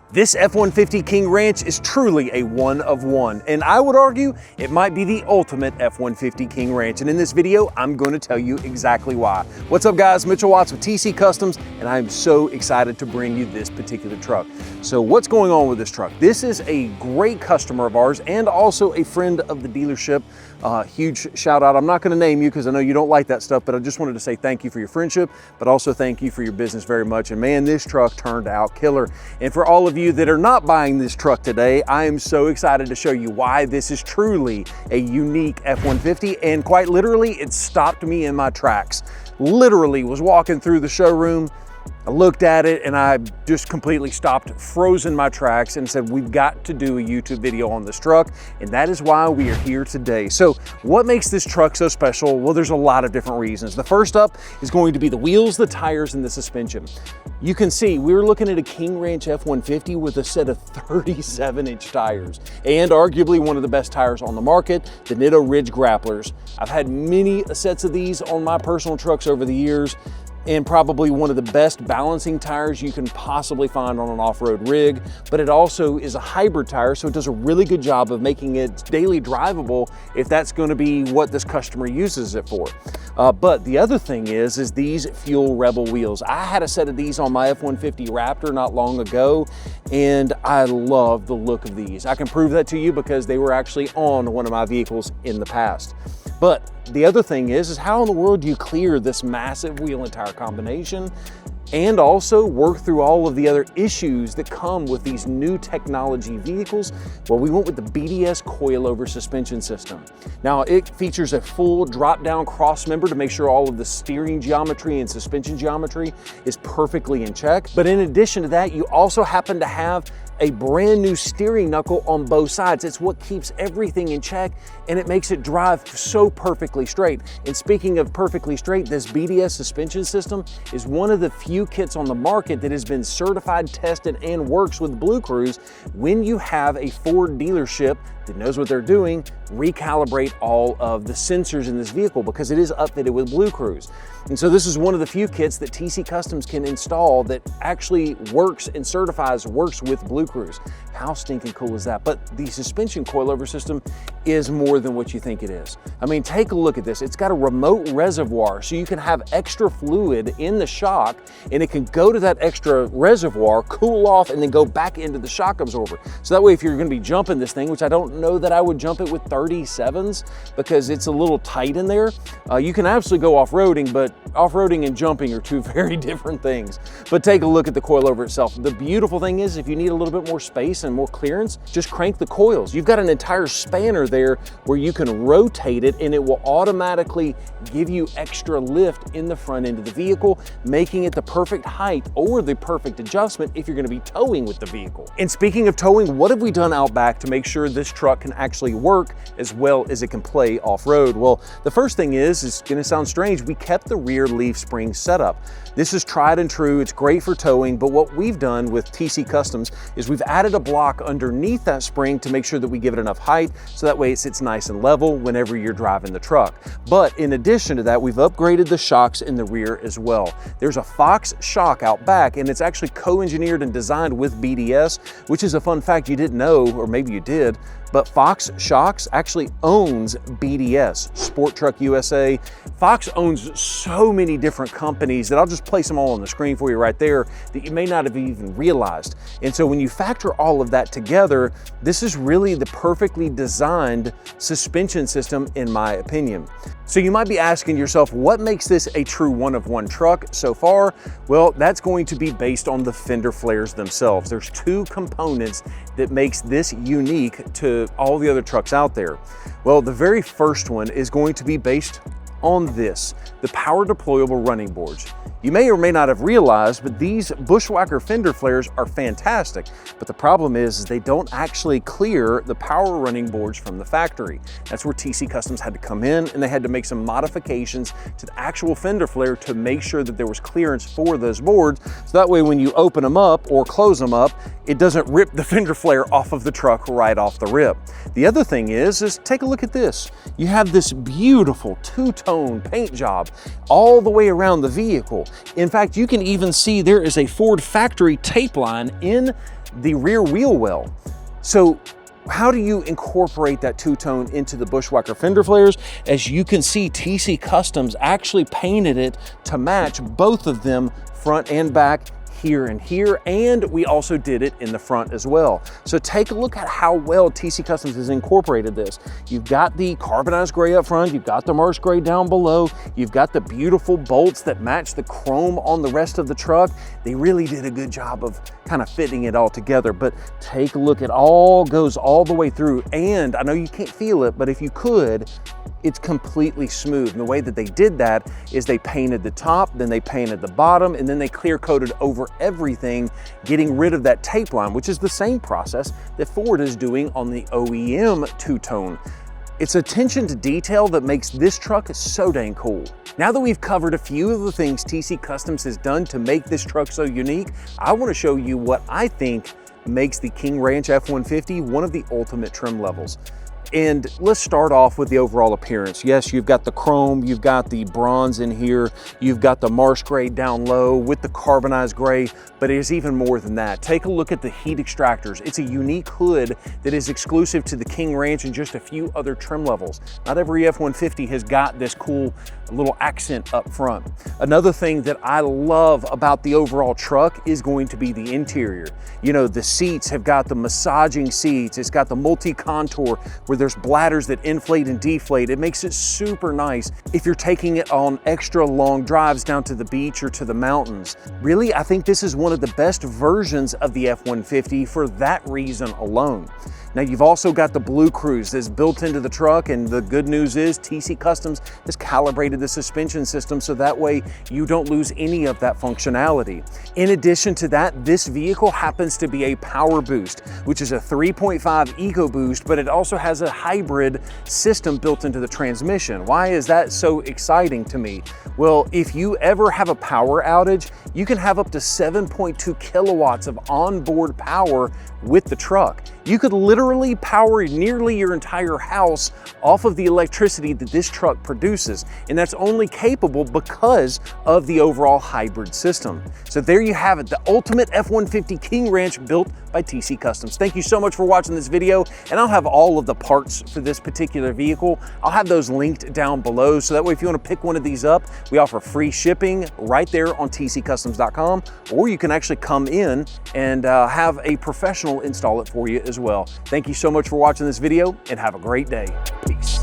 This F-150 King Ranch is truly a one of one, and I would argue it might be the ultimate F-150 King Ranch. And in this video, I'm going to tell you exactly why. What's up guys, Mitchell Watts with TC Customs, and I'm so excited to bring you this particular truck. So what's going on with this truck? This is a great customer of ours and also a friend of the dealership. Huge shout out. I'm not going to name you because I know you don't like that stuff, but I just wanted to say thank you for your friendship, but also thank you for your business very much. And man, this truck turned out killer. And for all of you that are not buying this truck today, I am so excited to show you why this is truly a unique F-150. And quite literally, it stopped me in my tracks. Literally was walking through the showroom, I looked at it and I just completely stopped, froze in my tracks and said, we've got to do a YouTube video on this truck. And that is why we are here today. So what makes this truck so special? Well, there's a lot of different reasons. The first up is going to be the wheels, the tires, and the suspension. You can see we were looking at a King Ranch F-150 with a set of 37-inch tires and arguably one of the best tires on the market, the Nitto Ridge Grapplers. I've had many sets of these on my personal trucks over the years, and probably one of the best balancing tires you can possibly find on an off-road rig, but it also is a hybrid tire, so it does a really good job of making it daily drivable if that's going to be what this customer uses it for. But the other thing is these Fuel Rebel wheels. I had a set of these on my F-150 Raptor not long ago, and I love the look of these. I can prove that to you because they were actually on one of my vehicles in the past. But the other thing is how in the world do you clear this massive wheel and tire combination and also work through all of the other issues that come with these new technology vehicles? Well, we went with the BDS coilover suspension system. Now, it features a full drop-down cross member to make sure all of the steering geometry and suspension geometry is perfectly in check. But in addition to that, you also happen to have a brand new steering knuckle on both sides. It's what keeps everything in check and it makes it drive so perfectly straight. And speaking of perfectly straight, this BDS suspension system is one of the few kits on the market that has been certified, tested, and works with BlueCruise. When you have a Ford dealership that knows what they're doing, recalibrate all of the sensors in this vehicle because it is upfitted with BlueCruise. And so this is one of the few kits that TC Customs can install that actually works and certifies works with BlueCruise. How stinking cool is that? But the suspension coilover system is more than what you think it is. I mean, take a look at this. It's got a remote reservoir, so you can have extra fluid in the shock and it can go to that extra reservoir, cool off, and then go back into the shock absorber. So that way, if you're gonna be jumping this thing, which I don't know that I would jump it with 37s because it's a little tight in there, you can absolutely go off-roading, but off-roading and jumping are two very different things. But take a look at the coilover itself. The beautiful thing is if you need a little bit more space and more clearance, just crank the coils. You've got an entire spanner there where you can rotate it and it will automatically give you extra lift in the front end of the vehicle, making it the perfect height or the perfect adjustment if you're going to be towing with the vehicle. And speaking of towing, what have we done out back to make sure this truck can actually work as well as it can play off-road? Well, the first thing is, it's going to sound strange, we kept the rear leaf spring setup. This is tried and true, it's great for towing, but what we've done with TC Customs is we've added a block underneath that spring to make sure that we give it enough height so that way it sits nice and level whenever you're driving the truck. But in addition to that, we've upgraded the shocks in the rear as well. There's a Fox shock out back and it's actually co-engineered and designed with BDS, which is a fun fact you didn't know, or maybe you did, but Fox Shocks actually owns BDS, Sport Truck USA. Fox owns so many different companies that I'll just place them all on the screen for you right there that you may not have even realized. And so when you factor all of that together, this is really the perfectly designed suspension system in my opinion. So you might be asking yourself, what makes this a true one-of-one truck so far? Well, that's going to be based on the Fender Flares themselves. There's two components that makes this unique to all the other trucks out there. Well, the very first one is going to be based on this, the power-deployable running boards. You may or may not have realized, but these Bushwacker Fender Flares are fantastic. But the problem is they don't actually clear the power running boards from the factory. That's where TC Customs had to come in and they had to make some modifications to the actual Fender Flare to make sure that there was clearance for those boards. So that way when you open them up or close them up, it doesn't rip the Fender Flare off of the truck right off the rip. The other thing is take a look at this. You have this beautiful two-tone paint job all the way around the vehicle. In fact, you can even see there is a Ford factory tape line in the rear wheel well. So how do you incorporate that two-tone into the Bushwacker fender flares? As you can see, TCcustoms actually painted it to match both of them, front and back, here and here, and we also did it in the front as well. So take a look at how well TCcustoms has incorporated this. You've got the carbonized gray up front, you've got the Marsh gray down below, you've got the beautiful bolts that match the chrome on the rest of the truck. They really did a good job of kind of fitting it all together, but take a look, it all goes all the way through, and I know you can't feel it, but if you could, it's completely smooth. And the way that they did that is they painted the top, then they painted the bottom, and then they clear coated over everything, getting rid of that tape line, which is the same process that Ford is doing on the OEM two-tone. It's attention to detail that makes this truck so dang cool. Now that we've covered a few of the things TCcustoms has done to make this truck so unique, I want to show you what I think makes the King Ranch F-150 one of the ultimate trim levels. And let's start off with the overall appearance. Yes, you've got the chrome, you've got the bronze in here, you've got the Marsh gray down low with the carbonized gray, but it is even more than that. Take a look at the heat extractors. It's a unique hood that is exclusive to the King Ranch and just a few other trim levels. Not every F-150 has got this cool little accent up front. Another thing that I love about the overall truck is going to be the interior. You know, the seats have got the massaging seats, it's got the multi-contour where there's bladders that inflate and deflate. It makes it super nice if you're taking it on extra long drives down to the beach or to the mountains. Really, I think this is one of the best versions of the F-150 for that reason alone. Now you've also got the BlueCruise that's built into the truck, and the good news is TCcustoms has calibrated the suspension system so that way you don't lose any of that functionality. In addition to that, this vehicle happens to be a PowerBoost, which is a 3.5 EcoBoost, but it also has a hybrid system built into the transmission. Why is that so exciting to me? Well, if you ever have a power outage, you can have up to 7.2 kilowatts of onboard power with the truck. You could literally power nearly your entire house off of the electricity that this truck produces, and that's only capable because of the overall hybrid system. So there you have it, the ultimate F-150 King Ranch built by TCcustoms. Thank you so much for watching this video, and I'll have all of the parts for this particular vehicle. I'll have those linked down below, so that way if you want to pick one of these up, we offer free shipping right there on TCcustoms.com, or you can actually come in and have a professional install it for you as well. Thank you so much for watching this video, and have a great day. Peace.